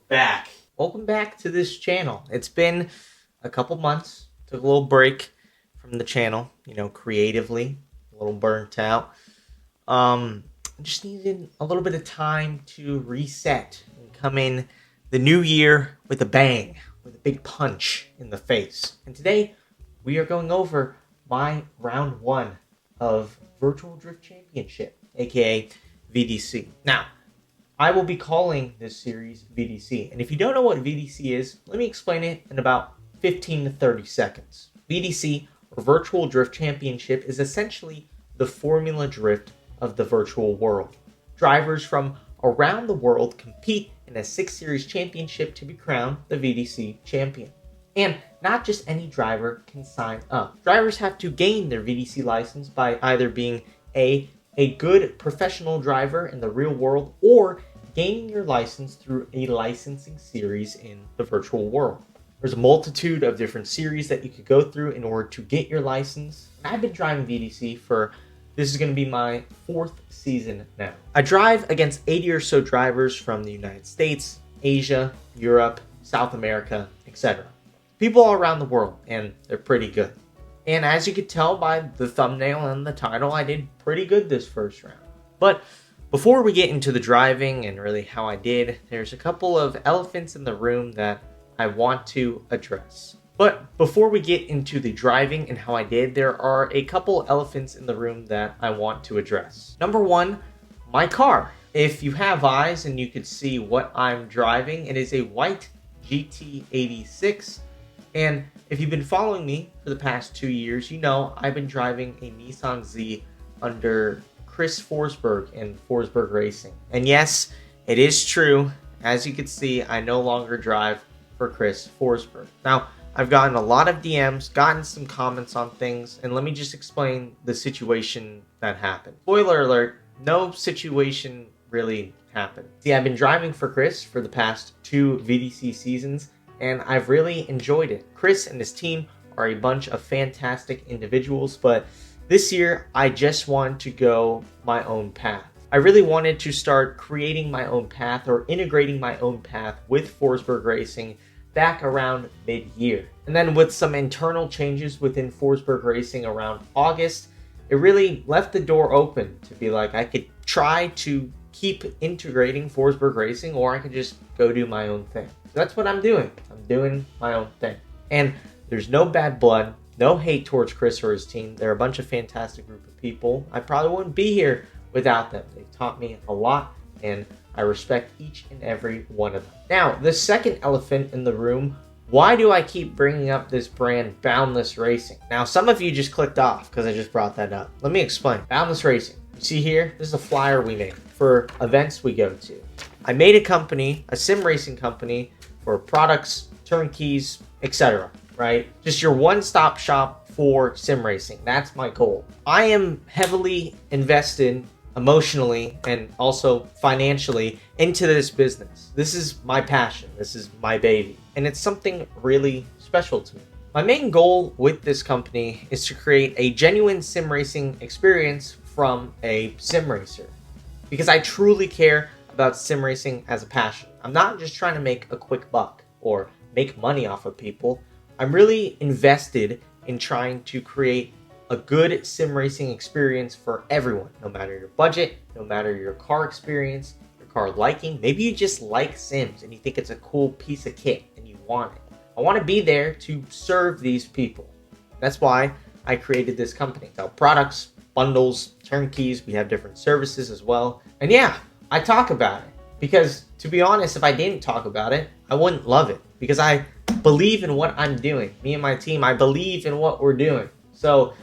back. Welcome back to this channel. It's been a couple months. Took a little break from the channel, creatively, a little burnt out. Just needed a little bit of time to reset and come in the new year with a bang, with a big punch in the face. And today we are going over my round 1 of Virtual Drift Championship, aka VDC. Now, I will be calling this series VDC. And if you don't know what VDC is, let me explain it in about 15 to 30 seconds. VDC, or Virtual Drift Championship, is essentially the Formula Drift of the virtual world. Drivers from around the world compete in a 6 Series championship to be crowned the VDC champion. And not just any driver can sign up. Drivers have to gain their VDC license by either being a good professional driver in the real world or gaining your license through a licensing series in the virtual world. There's a multitude of different series that you could go through in order to get your license. I've been driving VDC this is going to be my 4th season now. I drive against 80 or so drivers from the United States, Asia, Europe, South America, etc. People all around the world, and they're pretty good. And as you could tell by the thumbnail and the title, I did pretty good this first round. But before we get into the driving and really how I did, there's a couple of elephants in the room that I want to address. But before we get into the driving and how I did, there are a couple elephants in the room that I want to address. Number 1, my car. If you have eyes and you could see what I'm driving, it is a white GT86. And if you've been following me for the past 2 years, you know I've been driving a Nissan Z under Chris Forsberg in Forsberg Racing. And yes, it is true. As you can see, I no longer drive for Chris Forsberg. Now, I've gotten a lot of DMs, gotten some comments on things, and let me just explain the situation that happened. Spoiler alert, no situation really happened. See, I've been driving for Chris for the past 2 VDC seasons, and I've really enjoyed it. Chris and his team are a bunch of fantastic individuals, but this year I just wanted to go my own path. I really wanted to start creating my own path or integrating my own path with Forsberg Racing back around mid-year. And then with some internal changes within Forsberg Racing around August, it really left the door open to be like, I could try to keep integrating Forsberg Racing, or I could just go do my own thing. So that's what I'm doing. I'm doing my own thing. And there's no bad blood, no hate towards Chris or his team. They're a bunch of fantastic group of people. I probably wouldn't be here without them. They've taught me a lot, and I respect each and every one of them. Now, the second elephant in the room, why do I keep bringing up this brand, Boundless Racing? Now, some of you just clicked off because I just brought that up. Let me explain. Boundless Racing. You see here, this is a flyer we made for events we go to. I made a company, a sim racing company, for products, turnkeys, etc. Right? Just your one-stop shop for sim racing. That's my goal. I am heavily invested emotionally and also financially into this business. This is my passion. This is my baby. And it's something really special to me. My main goal with this company is to create a genuine sim racing experience from a sim racer. Because I truly care about sim racing as a passion. I'm not just trying to make a quick buck or make money off of people. I'm really invested in trying to create a good sim racing experience for everyone, no matter your budget, no matter your car experience, your car liking. Maybe you just like Sims and you think it's a cool piece of kit and you want it. I want to be there to serve these people. That's why I created this company. So products, bundles, turnkeys, we have different services as well. And yeah, I talk about it because, to be honest, if I didn't talk about it, I wouldn't love it because I believe in what I'm doing. Me and my team, I believe in what we're doing. So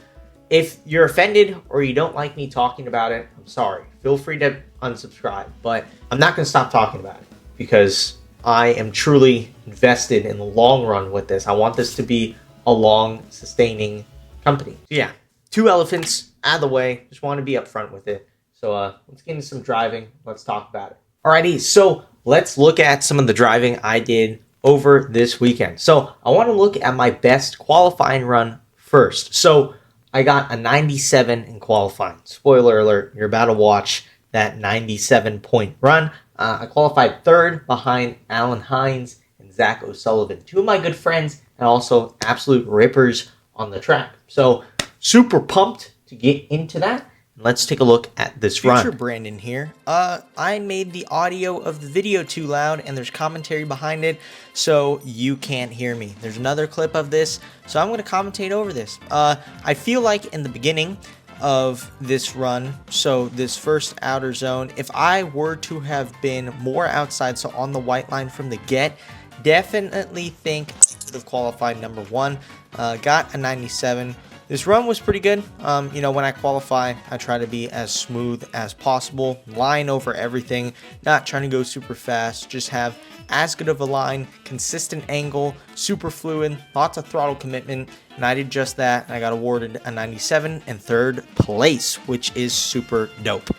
if you're offended or you don't like me talking about it, I'm sorry. Feel free to unsubscribe, but I'm not going to stop talking about it because I am truly invested in the long run with this. I want this to be a long, sustaining company. So yeah, 2 elephants out of the way. Just want to be upfront with it. So let's get into some driving. Let's talk about it. Alrighty, so let's look at some of the driving I did over this weekend. So I want to look at my best qualifying run first. So I got a 97 in qualifying. Spoiler alert, you're about to watch that 97 point run. I qualified third behind Alan Hines and Zach O'Sullivan, two of my good friends and also absolute rippers on the track. So super pumped to get into that. Let's take a look at this run. Future Brandon here. I made the audio of the video too loud and there's commentary behind it, so you can't hear me. There's another clip of this, so I'm going to commentate over this. I feel like in the beginning of this run, so this first outer zone, if I were to have been more outside, so on the white line from the get, definitely think I could have qualified number one. Got a 97. This run was pretty good. You know, when I qualify, I try to be as smooth as possible, line over everything, not trying to go super fast, just have as good of a line, consistent angle, super fluid, lots of throttle commitment, and I did just that. I got awarded a 97 and third place, which is super dope.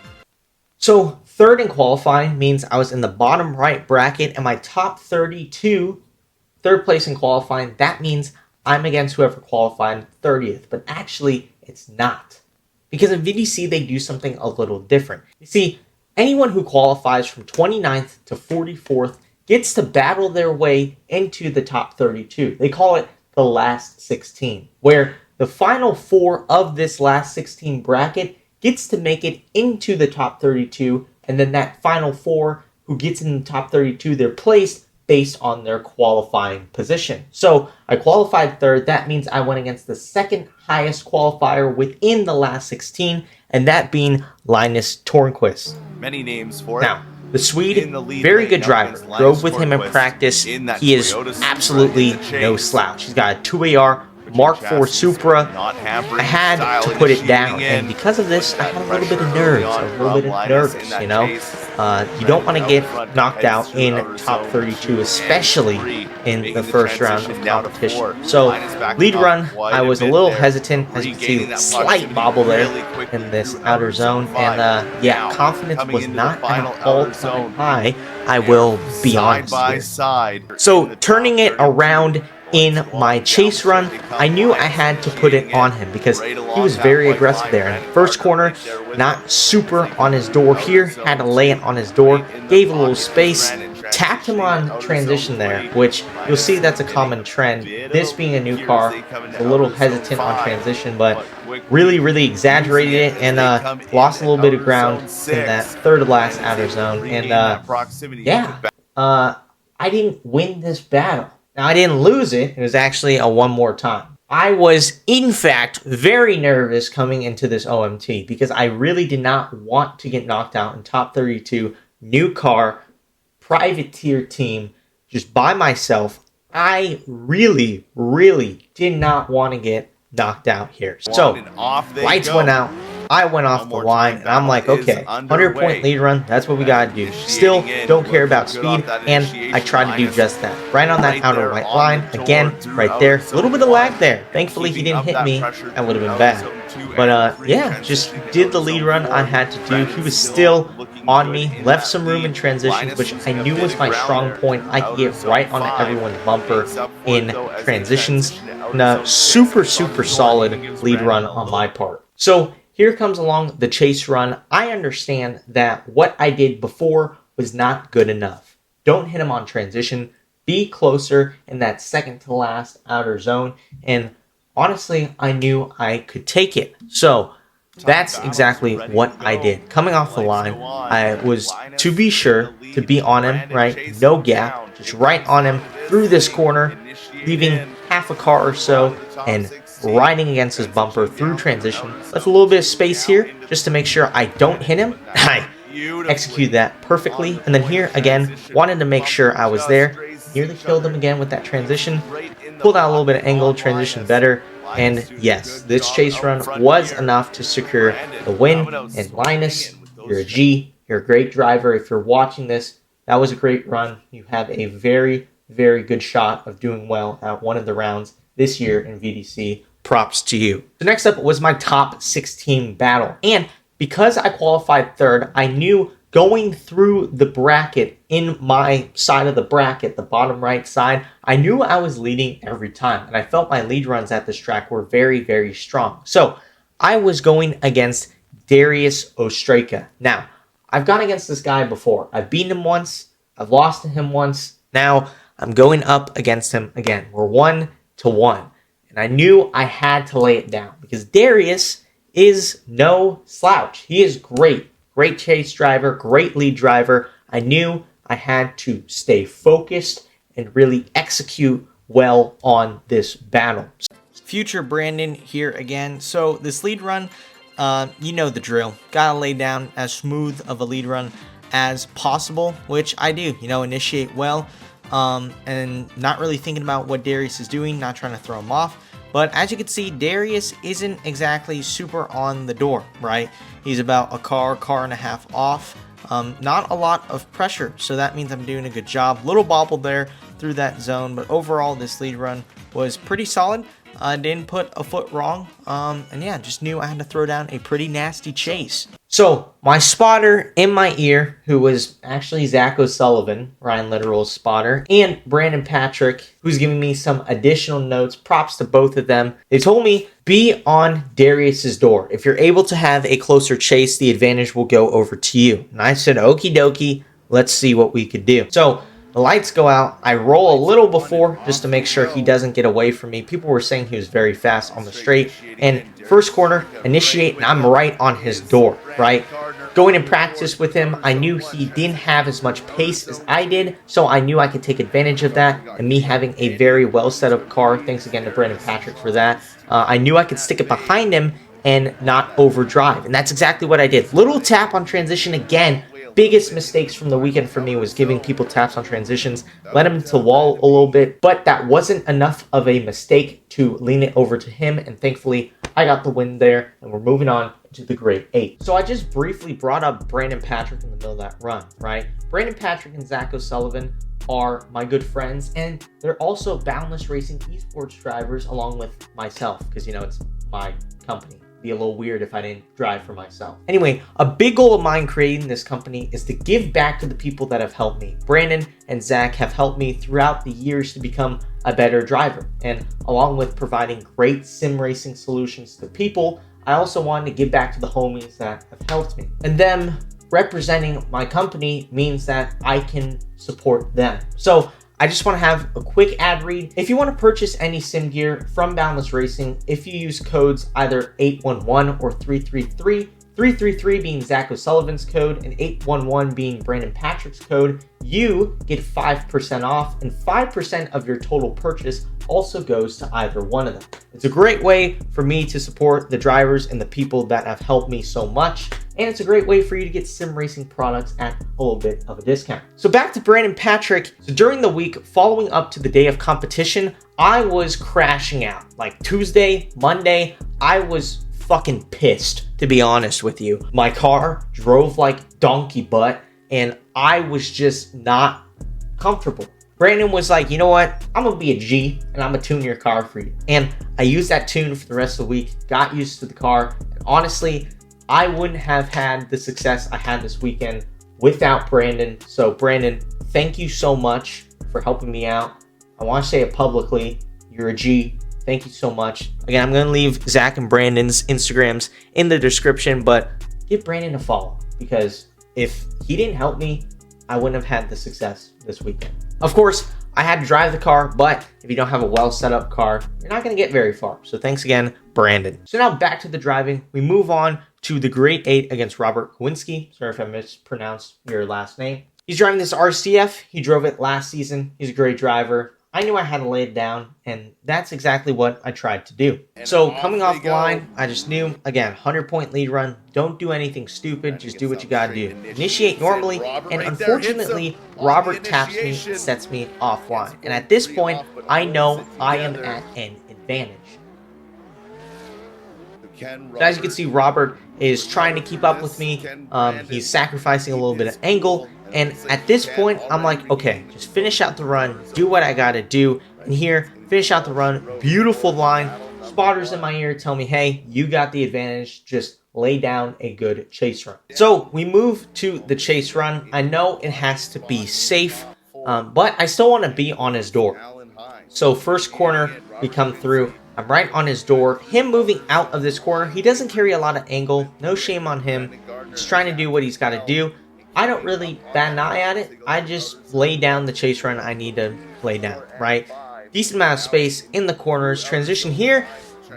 So third in qualifying means I was in the bottom right bracket and my top 32, third place in qualifying. That means I'm against whoever qualified 30th, but actually it's not. Because in VDC, they do something a little different. You see, anyone who qualifies from 29th to 44th gets to battle their way into the top 32. They call it the last 16, where the final four of this last 16 bracket gets to make it into the top 32, and then that final four who gets in the top 32, they're placed based on their qualifying position. So I qualified third. That means I went against the second highest qualifier within the last 16, and that being Linus Tornquist. Many names for it. Now, the Swede, very good driver. Drove with him in practice. He is absolutely no slouch. He's got a 2AR Mark IV Supra. I had to put it down, and because of this, I had a little bit of nerves, you know. You don't want to get knocked out in top 32, especially in the first round of competition. So, lead run, I was a little hesitant. As you can see, slight bobble there in this outer zone, and yeah, confidence was not at an all-time high, I will be honest here. So, turning it around in my chase run, I knew I had to put it on him because he was very aggressive there. In the first corner, not super on his door here, had to lay it on his door, gave a little space, tapped him on transition there, which you'll see that's a common trend. This being a new car, a little hesitant on transition, but really exaggerated it and lost a little bit of ground in that third to last outer zone. And yeah, I didn't win this battle. Now, I didn't lose it. It was actually a one more time. I was, in fact, very nervous coming into this OMT because I really did not want to get knocked out in top 32, new car, private tier team, just by myself. I really did not want to get knocked out here. So, lights went out. I went off the line, and I'm like, okay, 100-point lead run, that's what we gotta do. Still, don't care about speed, and I tried to do just that. Right on that outer right line, again, right there. A little bit of lag there. Thankfully, he didn't hit me. That would have been bad. But, yeah, just did the lead run I had to do. He was still on me, left some room in transitions, which I knew was my strong point. I could get right onto everyone's bumper in transitions. And a super solid lead run on my part. So, here comes along the chase run. I understand that what I did before was not good enough. Don't hit him on transition. Be closer in that second to last outer zone. And honestly, I knew I could take it. So that's exactly what I did. Coming off the line, I was, to be sure, to be on him, right? No gap, just right on him through this corner, leaving half a car or so, and riding against his bumper through transition. Left a little bit of space here just to make sure I don't hit him. I executed that perfectly. And then here, again, wanted to make sure I was there. Nearly killed him again with that transition. Pulled out a little bit of angle, transition better. And yes, this chase run was enough to secure the win. And Linus, you're a G. You're a great driver. If you're watching this, that was a great run. You have a very good shot of doing well at one of the rounds this year in VDC. Props to you. So next up was my top 16 battle. And because I qualified third, I knew going through the bracket in my side of the bracket, the bottom right side, I knew I was leading every time. And I felt my lead runs at this track were very strong. So I was going against Darius Ostraka. Now, I've gone against this guy before. I've beaten him once. I've lost to him once. Now I'm going up against him again. We're 1-1. And I knew I had to lay it down because Darius is no slouch. He is great. Great chase driver, great lead driver. I knew I had to stay focused and really execute well on this battle. Future Brandon here again. So this lead run, you know the drill. Gotta lay down as smooth of a lead run as possible, which I do. Initiate well, and not really thinking about what Darius is doing, not trying to throw him off. But as you can see, Darius isn't exactly super on the door, right? He's about a car and a half off. Not a lot of pressure, so that means I'm doing a good job. Little bobble there through that zone, but overall this lead run was pretty solid. Didn't put a foot wrong, and yeah, just knew I had to throw down a pretty nasty chase. So my spotter in my ear, who was actually Zach O'Sullivan, Ryan Litteral's spotter, and Brandon Patrick, who's giving me some additional notes. Props to both of them. They told me, be on Darius's door. If you're able to have a closer chase, the advantage will go over to you. And I said, okie dokie, let's see what we could do. So the lights go out. I roll a little before just to make sure he doesn't get away from me. People were saying he was very fast on the straight. And first corner, initiate, and I'm right on his door, right? Going in practice with him, I knew he didn't have as much pace as I did, so I knew I could take advantage of that. And me having a very well set up car, thanks again to Brandon Patrick for that, I knew I could stick it behind him and not overdrive. And that's exactly what I did. Little tap on transition again. Biggest mistakes from the weekend for me was giving people taps on transitions, let him to wall a little bit, but that wasn't enough of a mistake to lean it over to him, and thankfully I got the win there, and we're moving on to the grade 8. So I just briefly brought up Brandon Patrick in the middle of that run, right? Brandon Patrick and Zach O'Sullivan are my good friends, and they're also Boundless Racing Esports drivers along with myself, because it's my company. Be a little weird if I didn't drive for myself. Anyway, a big goal of mine creating this company is to give back to the people that have helped me. Brandon and Zach have helped me throughout the years to become a better driver. And along with providing great sim racing solutions to people, I also wanted to give back to the homies that have helped me. And them representing my company means that I can support them. So I just want to have a quick ad read. If you want to purchase any sim gear from Boundless Racing, if you use codes either 811 or 333, 333 being Zach O'Sullivan's code and 811 being Brandon Patrick's code, you get 5% off, and 5% of your total purchase also goes to either one of them. It's a great way for me to support the drivers and the people that have helped me so much, and it's a great way for you to get sim racing products at a little bit of a discount. So back to Brandon Patrick. So during the week following up to the day of competition, I was crashing out. Like Tuesday, Monday, I was fucking pissed, to be honest with you. My car drove like donkey butt, and I was just not comfortable. Brandon was like, you know what? I'm gonna be a G, and I'm gonna tune your car for you. And I used that tune for the rest of the week, got used to the car, and honestly, I wouldn't have had the success I had this weekend without Brandon. So Brandon, thank you so much for helping me out. I want to say it publicly. You're a G. Thank you so much. Again, I'm going to leave Zach and Brandon's Instagrams in the description, but give Brandon a follow, because if he didn't help me, I wouldn't have had the success this weekend. Of course, I had to drive the car, but if you don't have a well set up car, you're not going to get very far. So thanks again, Brandon. So now back to the driving. We move on to the grade 8 against Robert Kowinski. Sorry if I mispronounced your last name. He's driving this RCF. He drove it last season. He's a great driver. I knew I had to lay it down, and that's exactly what I tried to do. So coming off the line, I just knew, again, 100-point lead run. Don't do anything stupid. Just do what you gotta do. Initiate normally, and unfortunately, Robert taps me and sets me offline. And at this point, I know I am at an advantage. So as you can see, Robert is trying to keep up with me. He's sacrificing a little bit of angle. And at this point, I'm like, okay, just finish out the run, do what I gotta do. And here, finish out the run, beautiful line. Spotters in my ear tell me, hey, you got the advantage, just lay down a good chase run. So we move to the chase run. I know it has to be safe, but I still want to be on his door. So first corner, we come through. I'm right on his door. Him moving out of this corner, he doesn't carry a lot of angle. No shame on him. Just trying to do what he's got to do. I don't really bat an eye at it. I just lay down the chase run I need to lay down, right? Decent amount of space in the corners. Transition here.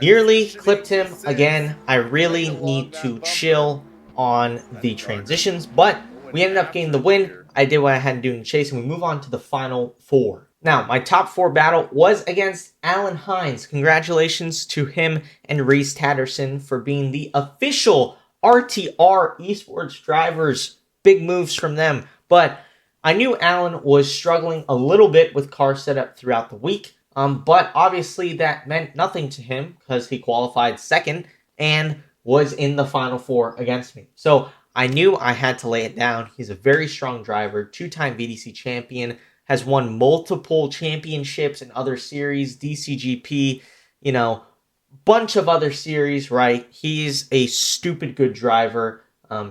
Nearly clipped him. Again, I really need to chill on the transitions, but we ended up getting the win. I did what I had to do in the chase, and we move on to the final 4. Now, my top 4 battle was against Alan Hines. Congratulations to him and Reese Tatterson for being the official RTR Esports drivers. Big moves from them. But I knew Alan was struggling a little bit with car setup throughout the week. But obviously that meant nothing to him because he qualified second and was in the final 4 against me. So I knew I had to lay it down. He's a very strong driver, 2-time VDC champion, has won multiple championships in other series, DCGP, bunch of other series, right? He's a stupid good driver.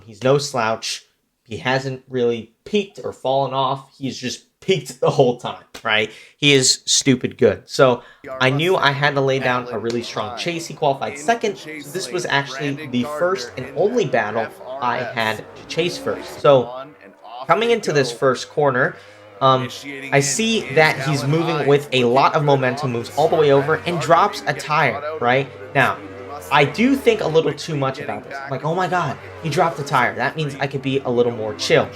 He's no slouch. He hasn't really peaked or fallen off. He's just peaked the whole time, right? He is stupid good. So I knew I had to lay down a really strong chase. He qualified second. So this was actually the first and only battle I had to chase first. So coming into this first corner, I see that he's moving with a lot of momentum, moves all the way over, and drops a tire, right? Now, I do think a little too much about this. I'm like, oh my god, he dropped the tire. That means I could be a little more chill.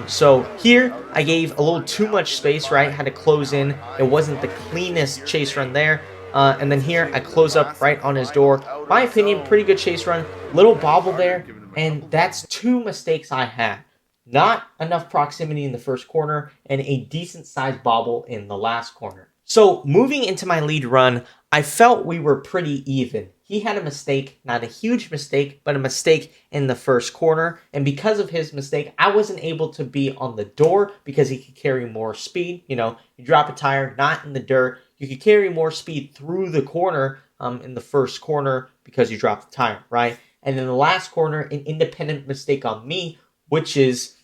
So here, I gave a little too much space, right? Had to close in. It wasn't the cleanest chase run there. And then here, I close up right on his door. My opinion, pretty good chase run. Little bobble there, and that's 2 mistakes I had. Not enough proximity in the first corner, and a decent-sized bobble in the last corner. So, moving into my lead run, I felt we were pretty even. He had a mistake, not a huge mistake, but a mistake in the first corner. And because of his mistake, I wasn't able to be on the door because he could carry more speed. You drop a tire, not in the dirt. You could carry more speed through the corner in the first corner because you dropped the tire, right? And then the last corner, an independent mistake on me, which is,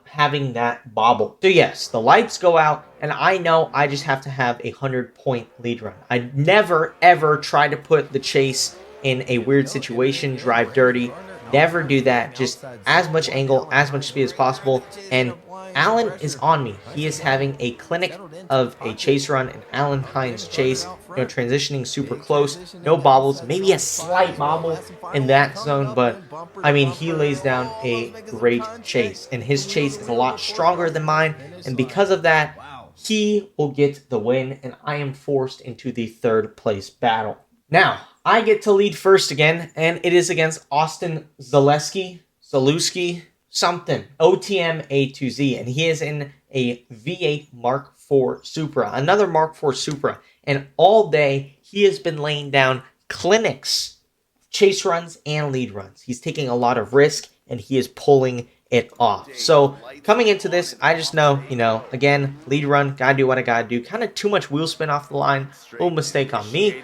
having that bobble. So yes, the lights go out, and I know I just have to have a 100-point lead run. I never, ever try to put the chase in a weird situation, drive dirty. Never do that. Just as much angle, as much speed as possible. And Alan is on me. He is having a clinic of a chase run, an Alan Hines chase, transitioning super close, no bobbles, maybe a slight bobble in that zone, but I mean, he lays down a great chase, and his chase is a lot stronger than mine, and because of that, he will get the win, and I am forced into the 3rd place battle. Now, I get to lead first again, and it is against Austin Zaleski, something, OTM A to Z, and he is in a V8 Mark IV Supra, another Mark IV Supra, and all day he has been laying down clinics, chase runs, and lead runs. He's taking a lot of risk, and he is pulling it off. So coming into this, I just know, again, lead run, gotta do what I gotta do. Kind of too much wheel spin off the line, little mistake on me.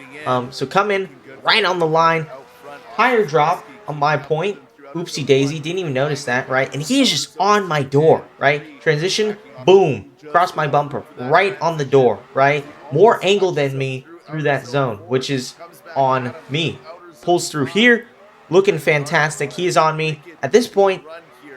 So come in right on the line, tire drop on my point. Oopsie daisy, didn't even notice that, right? And he is just on my door, right? Transition, boom, cross my bumper, right on the door, right? More angle than me through that zone, which is on me. Pulls through here, looking fantastic. He is on me. At this point,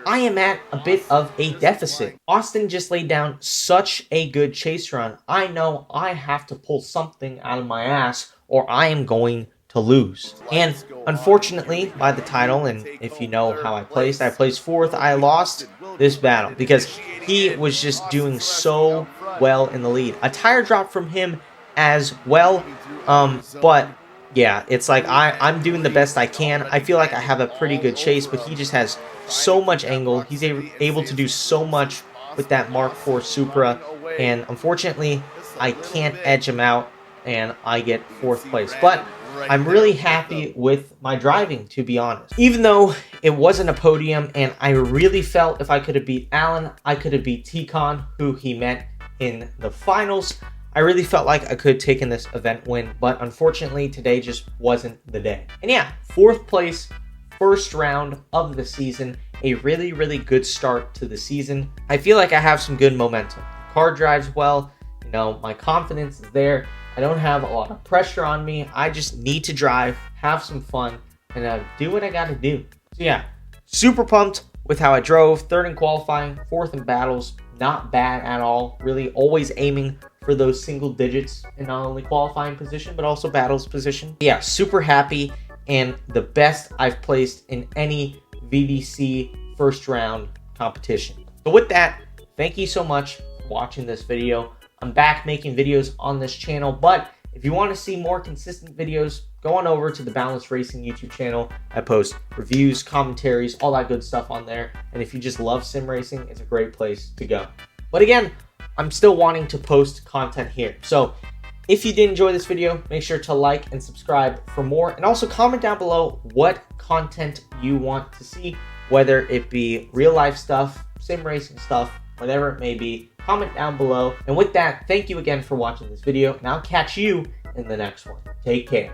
I am at a bit of a deficit. Austin just laid down such a good chase run. I know I have to pull something out of my ass or I am going to lose. And unfortunately, by the title, and if you know how I placed 4th. I lost this battle because he was just doing so well in the lead. A tire drop from him as well, but yeah, it's like I'm doing the best I can. I feel like I have a pretty good chase, but he just has so much angle. He's able to do so much with that Mark IV Supra, and unfortunately, I can't edge him out, and I get 4th place. But I'm really happy with my driving, to be honest. Even though it wasn't a podium, and I really felt if I could have beat Alan, I could have beat T-Con, who he met in the finals. I really felt like I could have taken this event win, but unfortunately, today just wasn't the day. And yeah, 4th place, first round of the season, a really, really good start to the season. I feel like I have some good momentum. Car drives well, my confidence is there. I don't have a lot of pressure on me. I just need to drive, have some fun, and do what I gotta do. So yeah, super pumped with how I drove. Third in qualifying, fourth in battles. Not bad at all. Really always aiming for those single digits in not only qualifying position, but also battles position. Yeah, super happy and the best I've placed in any VDC first round competition. So with that, thank you so much for watching this video. I'm back making videos on this channel, but if you want to see more consistent videos, go on over to the Boundless Racing YouTube channel. I post reviews, commentaries, all that good stuff on there. And if you just love sim racing, it's a great place to go. But again, I'm still wanting to post content here. So if you did enjoy this video, make sure to like and subscribe for more. And also comment down below what content you want to see, whether it be real life stuff, sim racing stuff, whatever it may be. Comment down below. And with that, thank you again for watching this video, and I'll catch you in the next one. Take care.